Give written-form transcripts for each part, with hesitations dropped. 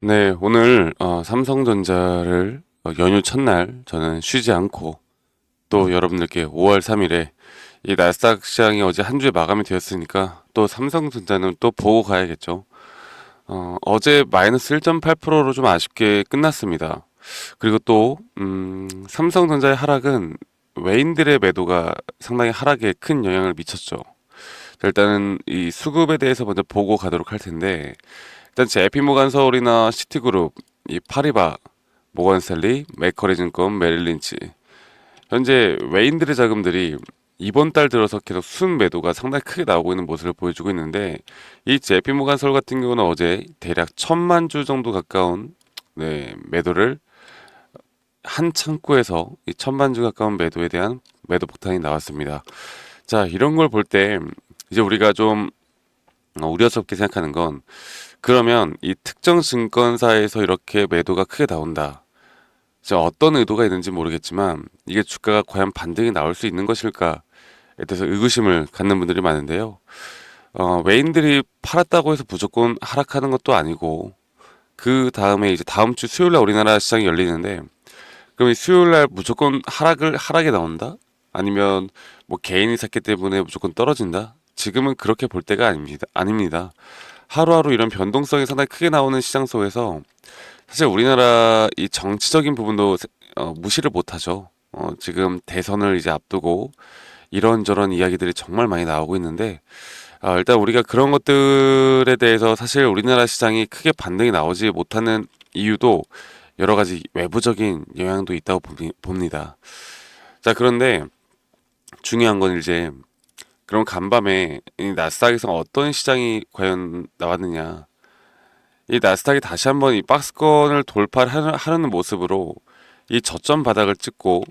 네, 오늘 삼성전자를 연휴 첫날 저는 쉬지 않고 또 여러분들께 5월 3일에 이 나스닥 시장이 어제 한 주에 마감이 되었으니까 또 삼성전자는 또 보고 가야겠죠. 어제 마이너스 1.8%로 좀 아쉽게 끝났습니다. 그리고 또 삼성전자의 하락은 외인들의 매도가 상당히 하락에 큰 영향을 미쳤죠. 자, 일단은 이 수급에 대해서 먼저 보고 가도록 할 텐데 일단 JP모간 서울이나 시티그룹, 이 파리바, 모건스탠리, 맥커리증권, 메릴린치 현재 외인들의 자금들이 이번 달 들어서 계속 순 매도가 상당히 크게 나오고 있는 모습을 보여주고 있는데 이 JP모간 서울 같은 경우는 어제 대략 1,000만 주 정도 가까운 매도를 한 창구에서 이 1,000만 주 가까운 매도에 대한 매도 폭탄이 나왔습니다. 자, 이런 걸 볼 때 이제 우리가 좀 우려스럽게 생각하는 건 그러면 이 특정 증권사에서 이렇게 매도가 크게 나온다. 자, 어떤 의도가 있는지 모르겠지만 이게 주가가 과연 반등이 나올 수 있는 것일까에 대해서 의구심을 갖는 분들이 많은데요. 외인들이 팔았다고 해서 무조건 하락하는 것도 아니고 그 다음에 이제 다음 주 수요일 날 우리나라 시장이 열리는데 그럼 이 수요일 날 무조건 하락에 나온다? 아니면 뭐 개인이 샀기 때문에 무조건 떨어진다? 지금은 그렇게 볼 때가 아닙니다. 하루하루 이런 변동성이 상당히 크게 나오는 시장 속에서 사실 우리나라 이 정치적인 부분도 무시를 못하죠. 지금 대선을 이제 앞두고 이런저런 이야기들이 정말 많이 나오고 있는데 일단 우리가 그런 것들에 대해서 사실 우리나라 시장이 크게 반등이 나오지 못하는 이유도 여러 가지 외부적인 영향도 있다고 봅니다. 자, 그런데 중요한 건 이제 그럼 간밤에 이 나스닥에서 어떤 시장이 과연 나왔느냐. 이 나스닥이 다시 한번 이 박스권을 돌파하는 모습으로 이 저점 바닥을 찍고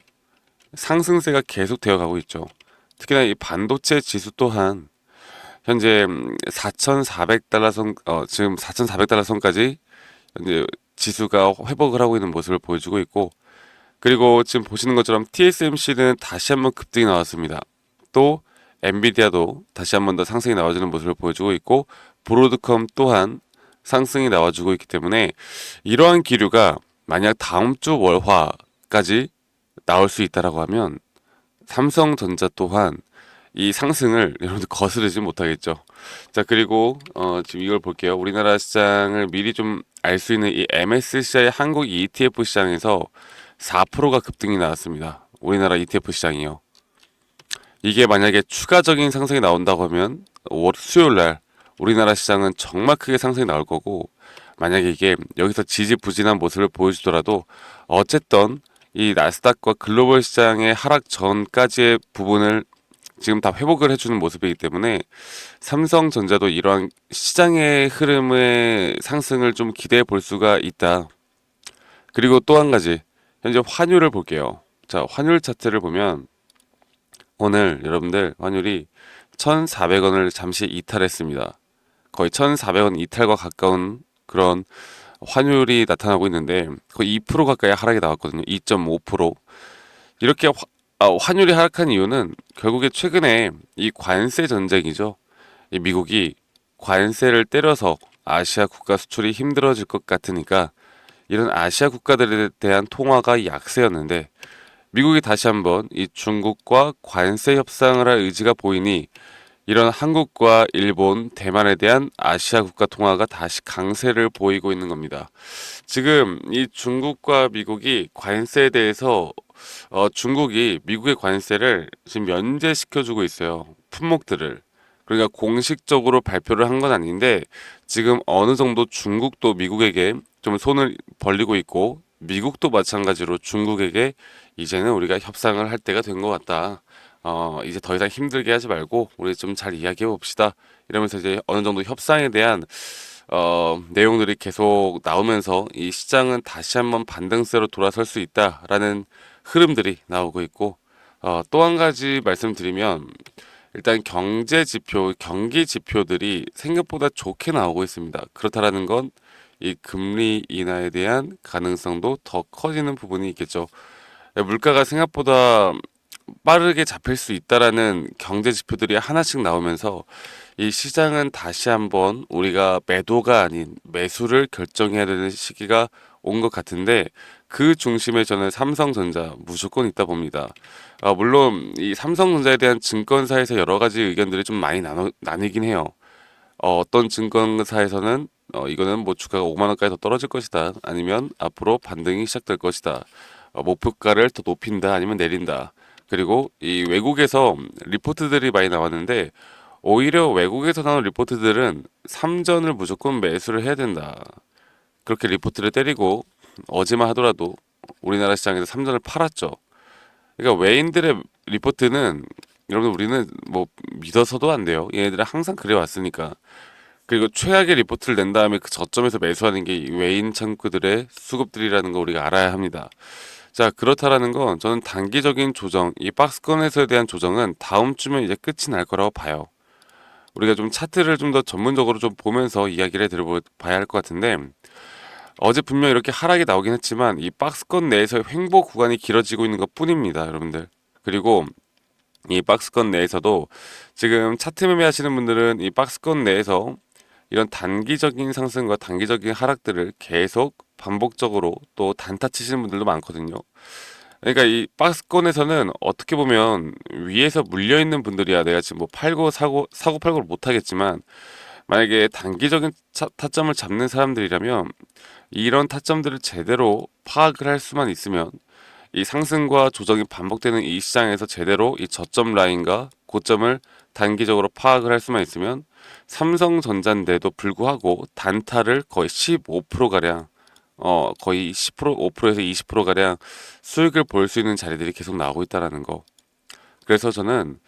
상승세가 계속 되어 가고 있죠. 특히나 이 반도체 지수 또한 현재 4,400달러 선, 지금 4,400달러 선까지 현재 지수가 회복을 하고 있는 모습을 보여주고 있고, 그리고 지금 보시는 것처럼 TSMC는 다시 한번 급등이 나왔습니다. 또 엔비디아도 다시 한번 더 상승이 나와주는 모습을 보여주고 있고, 브로드컴 또한 상승이 나와주고 있기 때문에 이러한 기류가 만약 다음 주 월화까지 나올 수 있다라고 하면 삼성전자 또한 이 상승을 여러분들 거스르지 못하겠죠. 자, 그리고 지금 이걸 볼게요. 우리나라 시장을 미리 좀 알 수 있는 이 MSCI 한국 ETF 시장에서 4%가 급등이 나왔습니다. 우리나라 ETF 시장이요. 이게 만약에 추가적인 상승이 나온다고 하면 수요일 날 우리나라 시장은 정말 크게 상승이 나올 거고, 만약에 이게 여기서 지지부진한 모습을 보여주더라도 어쨌든 이 나스닥과 글로벌 시장의 하락 전까지의 부분을 지금 다 회복을 해주는 모습이기 때문에 삼성전자도 이러한 시장의 흐름의 상승을 좀 기대해 볼 수가 있다. 그리고 또 한 가지, 현재 환율을 볼게요. 자, 환율 차트를 보면 오늘 여러분들 환율이 1,400원을 잠시 이탈했습니다. 거의 1,400원 이탈과 가까운 그런 환율이 나타나고 있는데 거의 2% 가까이 하락이 나왔거든요. 2.5%. 이렇게 환율이 하락한 이유는 결국에 최근에 이 관세 전쟁이죠. 이 미국이 관세를 때려서 아시아 국가 수출이 힘들어질 것 같으니까 이런 아시아 국가들에 대한 통화가 약세였는데 미국이 다시 한번 이 중국과 관세 협상을 할 의지가 보이니 이런 한국과 일본, 대만에 대한 아시아 국가 통화가 다시 강세를 보이고 있는 겁니다. 지금 이 중국과 미국이 관세에 대해서 중국이 미국의 관세를 지금 면제시켜주고 있어요. 품목들을. 그러니까 공식적으로 발표를 한 건 아닌데 지금 어느 정도 중국도 미국에게 좀 손을 벌리고 있고 미국도 마찬가지로 중국에게 이제는 우리가 협상을 할 때가 된 것 같다. 이제 더 이상 힘들게 하지 말고 우리 좀 잘 이야기해 봅시다. 이러면서 이제 어느 정도 협상에 대한 내용들이 계속 나오면서 이 시장은 다시 한번 반등세로 돌아설 수 있다라는 흐름들이 나오고 있고, 또 한 가지 말씀드리면 일단 경제 지표, 경기 지표들이 생각보다 좋게 나오고 있습니다. 그렇다라는 건 이 금리 인하에 대한 가능성도 더 커지는 부분이 있겠죠. 물가가 생각보다 빠르게 잡힐 수 있다라는 경제 지표들이 하나씩 나오면서 이 시장은 다시 한번 우리가 매도가 아닌 매수를 결정해야 되는 시기가 온 것 같은데 그 중심에 저는 삼성전자 무조건 있다 봅니다. 물론 이 삼성전자에 대한 증권사에서 여러 가지 의견들이 좀 많이 나뉘긴 해요. 어떤 증권사에서는 이거는 뭐 주가가 5만 원까지 더 떨어질 것이다. 아니면 앞으로 반등이 시작될 것이다. 목표가를 더 높인다. 아니면 내린다. 그리고 이 외국에서 리포트들이 많이 나왔는데 오히려 외국에서 나온 리포트들은 삼전을 무조건 매수를 해야 된다. 그렇게 리포트를 때리고 어제만 하더라도 우리나라 시장에서 삼전을 팔았죠. 그러니까 외인들의 리포트는 여러분 우리는 뭐 믿어서도 안 돼요. 얘네들은 항상 그래 왔으니까. 그리고 최악의 리포트를 낸 다음에 그 저점에서 매수하는 게 이 외인 창구들의 수급들이라는 거 우리가 알아야 합니다. 자, 그렇다라는 건 저는 단기적인 조정, 이 박스권에서에 대한 조정은 다음 주면 이제 끝이 날 거라고 봐요. 우리가 좀 차트를 좀 더 전문적으로 좀 보면서 이야기를 들어봐야 할 것 같은데 어제 분명 이렇게 하락이 나오긴 했지만 이 박스권 내에서 횡보 구간이 길어지고 있는 것 뿐입니다, 여러분들. 그리고 이 박스권 내에서도 지금 차트 매매하시는 분들은 이 박스권 내에서 이런 단기적인 상승과 단기적인 하락들을 계속 반복적으로 또 단타 치시는 분들도 많거든요. 그러니까 이 박스권에서는 어떻게 보면 위에서 물려 있는 분들이야 내가 지금 뭐 팔고 사고 팔고를 못 하겠지만 만약에 단기적인 타점을 잡는 사람들이라면 이런 타점들을 제대로 파악을 할 수만 있으면 이 상승과 조정이 반복되는 이 시장에서 제대로 이 저점 라인과 고점을 단기적으로 파악을 할 수만 있으면 삼성전자인데도 불구하고 단타를 거의 15%가량 거의 10% 5%에서 20%가량 수익을 볼 수 있는 자리들이 계속 나오고 있다라는 거. 그래서 저는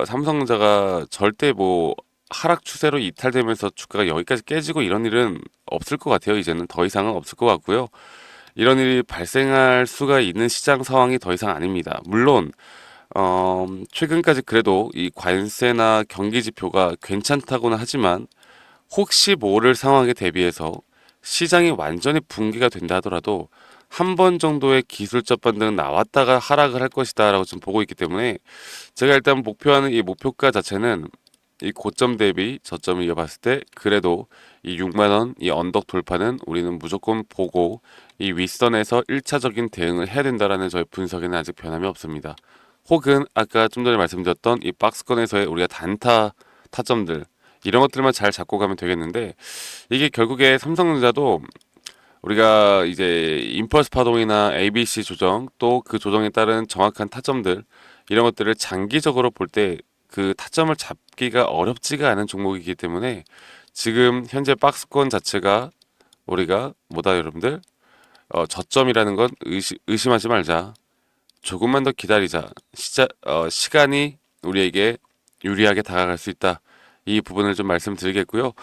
삼성전자가 절대 뭐 하락 추세로 이탈되면서 주가가 여기까지 깨지고 이런 일은 없을 것 같아요. 이제는 더 이상은 없을 것 같고요. 이런 일이 발생할 수가 있는 시장 상황이 더 이상 아닙니다. 물론 최근까지 그래도 이 관세나 경기 지표가 괜찮다고는 하지만 혹시 모를 상황에 대비해서 시장이 완전히 붕괴가 된다 하더라도 한 번 정도의 기술적 반등은 나왔다가 하락을 할 것이다라고 지금 보고 있기 때문에 제가 일단 목표하는 이 목표가 자체는 이 고점 대비 저점을 이어봤을 때 그래도 이 6만 원 이 언덕 돌파는 우리는 무조건 보고 이 윗선에서 1차적인 대응을 해야 된다라는 저의 분석에는 아직 변함이 없습니다. 혹은 아까 좀 전에 말씀드렸던 이 박스권에서의 우리가 단타 타점들 이런 것들만 잘 잡고 가면 되겠는데 이게 결국에 삼성전자도 우리가 이제 임펄스 파동이나 ABC 조정 또 그 조정에 따른 정확한 타점들 이런 것들을 장기적으로 볼 때 그 타점을 잡기가 어렵지가 않은 종목이기 때문에 지금 현재 박스권 자체가 우리가 뭐다 여러분들 저점이라는 건 의심하지 말자. 조금만 더 기다리자. 시간이 우리에게 유리하게 다가갈 수 있다. 이 부분을 좀 말씀드리겠고요.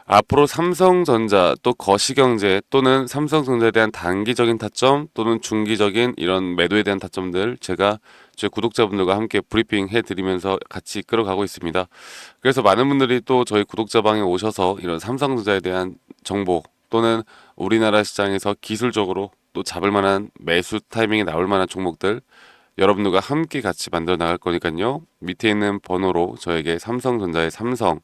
앞으로 삼성전자 또 거시경제 또는 삼성전자에 대한 단기적인 타점 또는 중기적인 이런 매도에 대한 타점들 제가 제 구독자분들과 함께 브리핑 해드리면서 같이 이끌어가고 있습니다. 그래서 많은 분들이 또 저희 구독자방에 오셔서 이런 삼성전자에 대한 정보 또는 우리나라 시장에서 기술적으로 또 잡을 만한 매수 타이밍이 나올 만한 종목들 여러분들과 함께 같이 만들어 나갈 거니까요. 밑에 있는 번호로 저에게 삼성전자의 삼성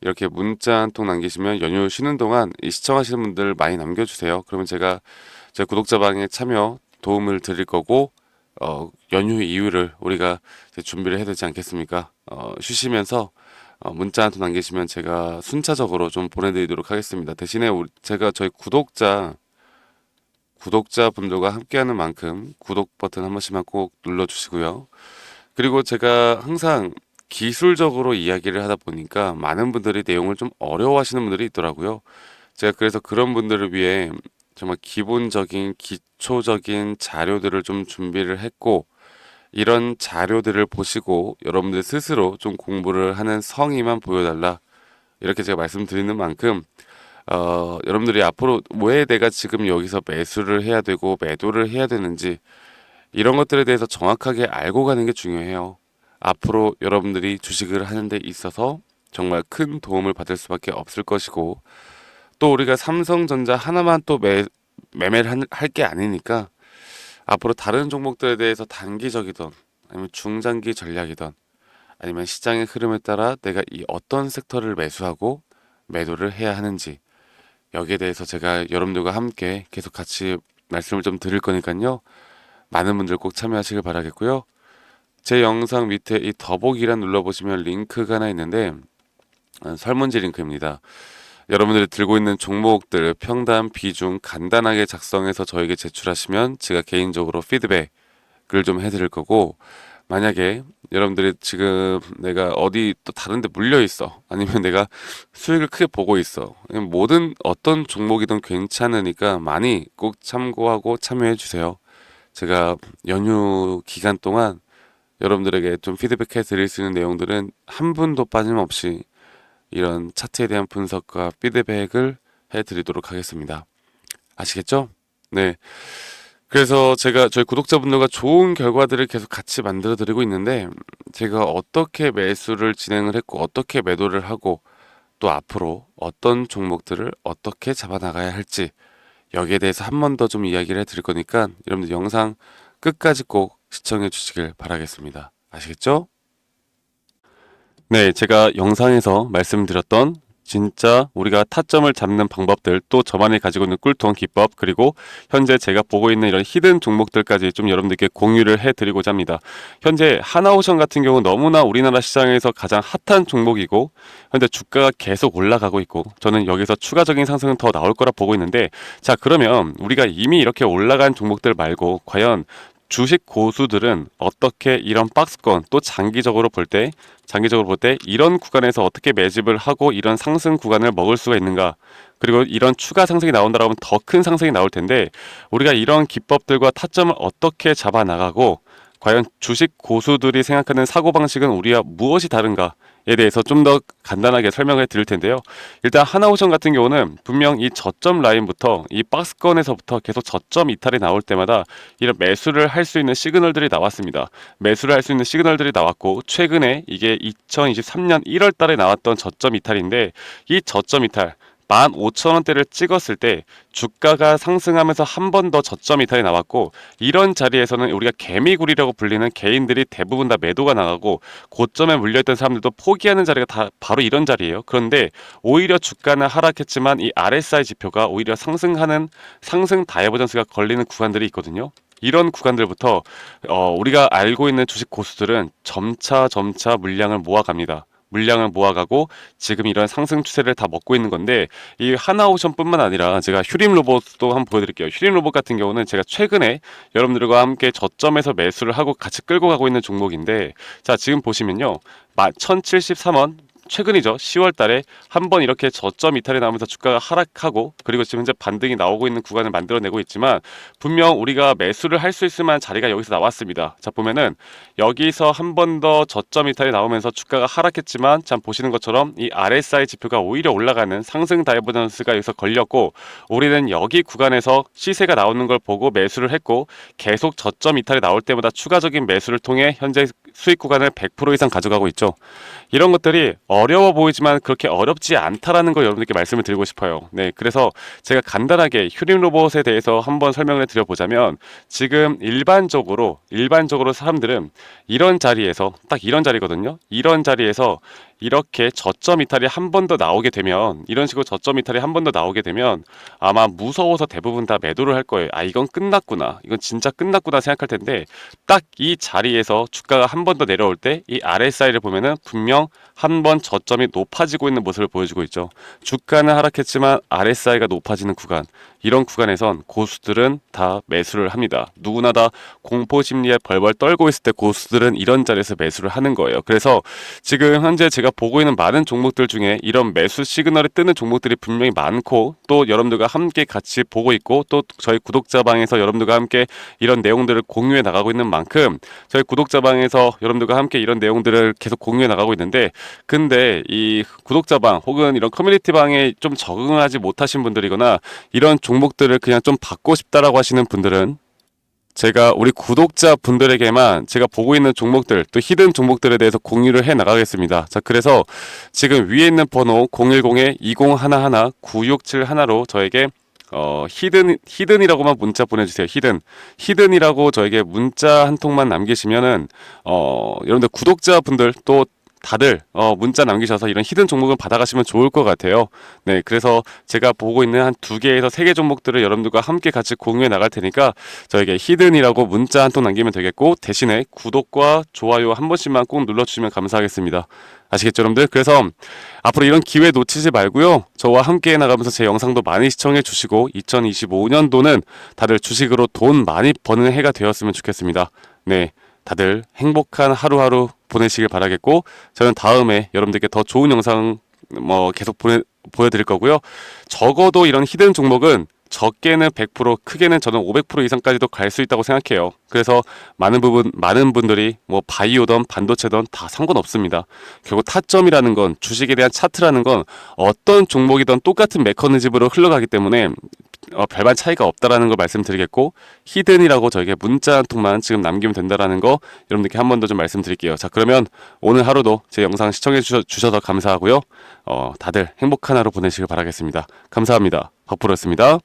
이렇게 문자 한 통 남기시면 연휴 쉬는 동안 이 시청하시는 분들 많이 남겨주세요. 그러면 제가 제 구독자방에 참여 도움을 드릴 거고 연휴 이후를 우리가 이제 준비를 해야 되지 않겠습니까? 쉬시면서 문자 한 통 남기시면 제가 순차적으로 좀 보내드리도록 하겠습니다. 대신에 제가 저희 구독자분들과 함께하는 만큼 구독 버튼 한 번씩만 꼭 눌러주시고요. 그리고 제가 항상 기술적으로 이야기를 하다 보니까 많은 분들이 내용을 좀 어려워하시는 분들이 있더라고요. 제가 그래서 그런 분들을 위해 정말 기본적인 기초적인 자료들을 좀 준비를 했고 이런 자료들을 보시고 여러분들 스스로 좀 공부를 하는 성의만 보여달라 이렇게 제가 말씀드리는 만큼 여러분들이 앞으로 왜 내가 지금 여기서 매수를 해야 되고 매도를 해야 되는지 이런 것들에 대해서 정확하게 알고 가는 게 중요해요. 앞으로 여러분들이 주식을 하는 데 있어서 정말 큰 도움을 받을 수밖에 없을 것이고 또 우리가 삼성전자 하나만 또 매매를 할 게 아니니까 앞으로 다른 종목들에 대해서 단기적이든 아니면 중장기 전략이든 아니면 시장의 흐름에 따라 내가 이 어떤 섹터를 매수하고 매도를 해야 하는지, 여기에 대해서 제가 여러분들과 함께 계속 같이 말씀을 좀 드릴 거니까요. 많은 분들 꼭 참여하시길 바라겠고요. 제 영상 밑에 이 더보기란 눌러보시면 링크가 하나 있는데 설문지 링크입니다. 여러분들이 들고 있는 종목들 평단 비중 간단하게 작성해서 저에게 제출하시면 제가 개인적으로 피드백을 좀 해드릴 거고, 만약에 여러분들이 지금 내가 어디 또 다른 데 물려 있어, 아니면 내가 수익을 크게 보고 있어, 모든 어떤 종목이든 괜찮으니까 많이 꼭 참고하고 참여해 주세요. 제가 연휴 기간 동안 여러분들에게 좀 피드백해 드릴 수 있는 내용들은 한 분도 빠짐없이 이런 차트에 대한 분석과 피드백을 해 드리도록 하겠습니다. 아시겠죠? 네. 그래서 제가 저희 구독자분들과 좋은 결과들을 계속 같이 만들어 드리고 있는데, 제가 어떻게 매수를 진행을 했고 어떻게 매도를 하고 또 앞으로 어떤 종목들을 어떻게 잡아 나가야 할지, 여기에 대해서 한 번 더 좀 이야기를 해 드릴 거니까 여러분들 영상 끝까지 꼭 시청해 주시길 바라겠습니다. 아시겠죠? 네, 제가 영상에서 말씀드렸던 진짜 우리가 타점을 잡는 방법들, 또 저만이 가지고 있는 꿀통 기법, 그리고 현재 제가 보고 있는 이런 히든 종목들까지 좀 여러분들께 공유를 해드리고자 합니다. 현재 하나오션 같은 경우 너무나 우리나라 시장에서 가장 핫한 종목이고, 현재 주가가 계속 올라가고 있고, 저는 여기서 추가적인 상승은 더 나올 거라 보고 있는데, 자, 그러면 우리가 이미 이렇게 올라간 종목들 말고 과연 주식 고수들은 어떻게 이런 박스권, 또 장기적으로 볼 때 이런 구간에서 어떻게 매집을 하고 이런 상승 구간을 먹을 수가 있는가? 그리고 이런 추가 상승이 나온다라고 하면 더 큰 상승이 나올 텐데, 우리가 이런 기법들과 타점을 어떻게 잡아 나가고 과연 주식 고수들이 생각하는 사고방식은 우리와 무엇이 다른가에 대해서 좀 더 간단하게 설명을 드릴 텐데요. 일단 하나오션 같은 경우는 분명 이 저점 라인부터 이 박스권에서부터 계속 저점 이탈이 나올 때마다 이런 매수를 할 수 있는 시그널들이 나왔습니다. 매수를 할 수 있는 시그널들이 나왔고, 최근에 이게 2023년 1월 달에 나왔던 저점 이탈인데, 이 저점 이탈 15,000원대를 찍었을 때 주가가 상승하면서 한 번 더 저점 이탈이 나왔고, 이런 자리에서는 우리가 개미굴이라고 불리는 개인들이 대부분 다 매도가 나가고 고점에 물려있던 사람들도 포기하는 자리가 다 바로 이런 자리예요. 그런데 오히려 주가는 하락했지만 이 RSI 지표가 오히려 상승하는 상승 다이버전스가 걸리는 구간들이 있거든요. 이런 구간들부터 우리가 알고 있는 주식 고수들은 점차 물량을 모아갑니다. 물량을 모아가고 지금 이런 상승 추세를 다 먹고 있는 건데, 이 하나오션뿐만 아니라 제가 휴림 로봇도 한번 보여드릴게요. 휴림 로봇 같은 경우는 제가 최근에 여러분들과 함께 저점에서 매수를 하고 같이 끌고 가고 있는 종목인데, 자, 지금 보시면요, 1073원 최근이죠. 10월 달에 한번 이렇게 저점 이탈이 나오면서 주가가 하락하고, 그리고 지금 현재 반등이 나오고 있는 구간을 만들어내고 있지만, 분명 우리가 매수를 할 수 있을 만한 자리가 여기서 나왔습니다. 자, 보면은 여기서 한 번 더 저점 이탈이 나오면서 주가가 하락했지만, 참 보시는 것처럼 이 RSI 지표가 오히려 올라가는 상승 다이버전스가 여기서 걸렸고, 우리는 여기 구간에서 시세가 나오는 걸 보고 매수를 했고, 계속 저점 이탈이 나올 때마다 추가적인 매수를 통해 현재 수익 구간을 100% 이상 가져가고 있죠. 이런 것들이 어려워 보이지만 그렇게 어렵지 않다라는 걸 여러분들께 말씀을 드리고 싶어요. 네, 그래서 제가 간단하게 휴림 로봇에 대해서 한번 설명을 드려보자면, 지금 일반적으로 사람들은 이런 자리에서, 딱 이런 자리거든요. 이런 자리에서 이렇게 저점 이탈이 한 번 더 나오게 되면, 이런 식으로 저점 이탈이 한 번 더 나오게 되면 아마 무서워서 대부분 다 매도를 할 거예요. 아, 이건 끝났구나, 이건 진짜 끝났구나 생각할 텐데, 딱 이 자리에서 주가가 한 번 더 내려올 때 이 RSI를 보면은 분명 한 번 저점이 높아지고 있는 모습을 보여주고 있죠. 주가는 하락했지만 RSI가 높아지는 구간, 이런 구간에선 고수들은 다 매수를 합니다. 누구나 다 공포 심리에 벌벌 떨고 있을 때 고수들은 이런 자리에서 매수를 하는 거예요. 그래서 지금 현재 제가 보고 있는 많은 종목들 중에 이런 매수 시그널이 뜨는 종목들이 분명히 많고, 또 여러분들과 함께 같이 보고 있고, 또 저희 구독자방에서 여러분들과 함께 이런 내용들을 공유해 나가고 있는 만큼, 저희 구독자방에서 여러분들과 함께 이런 내용들을 계속 공유해 나가고 있는데, 근데 이 구독자방 혹은 이런 커뮤니티방에 좀 적응하지 못하신 분들이거나 이런 종목들을 그냥 좀 받고 싶다라고 하시는 분들은, 제가 우리 구독자 분들에게만 제가 보고 있는 종목들, 또 히든 종목들에 대해서 공유를 해 나가겠습니다. 자, 그래서 지금 위에 있는 번호 010-2011-9671로 저에게 히든이라고만 문자 보내주세요. 히든이라고 저에게 문자 한 통만 남기시면은, 여러분들 구독자분들 또 다들 문자 남기셔서 이런 히든 종목을 받아가시면 좋을 것 같아요. 네, 그래서 제가 보고 있는 한 2개에서 3개 종목들을 여러분들과 함께 같이 공유해 나갈 테니까 저에게 히든이라고 문자 한 통 남기면 되겠고, 대신에 구독과 좋아요 한 번씩만 꼭 눌러주시면 감사하겠습니다. 아시겠죠, 여러분들? 그래서 앞으로 이런 기회 놓치지 말고요. 저와 함께 나가면서 제 영상도 많이 시청해 주시고 2025년도는 다들 주식으로 돈 많이 버는 해가 되었으면 좋겠습니다. 네, 다들 행복한 하루하루 보내시길 바라겠고, 저는 다음에 여러분들께 더 좋은 영상 계속 보여드릴 거고요. 적어도 이런 히든 종목은 적게는 100%, 크게는 저는 500% 이상까지도 갈 수 있다고 생각해요. 그래서 많은 분들이 뭐 바이오든 반도체든 다 상관없습니다. 결국 타점이라는 건, 주식에 대한 차트라는 건 어떤 종목이든 똑같은 메커니즘으로 흘러가기 때문에 별반 차이가 없다라는 걸 말씀드리겠고, 히든이라고 저에게 문자 한 통만 지금 남기면 된다라는 거 여러분들께 한 번 더 좀 말씀드릴게요. 자, 그러면 오늘 하루도 제 영상 시청해 주셔서 감사하고요. 다들 행복한 하루 보내시길 바라겠습니다. 감사합니다. 박프로였습니다.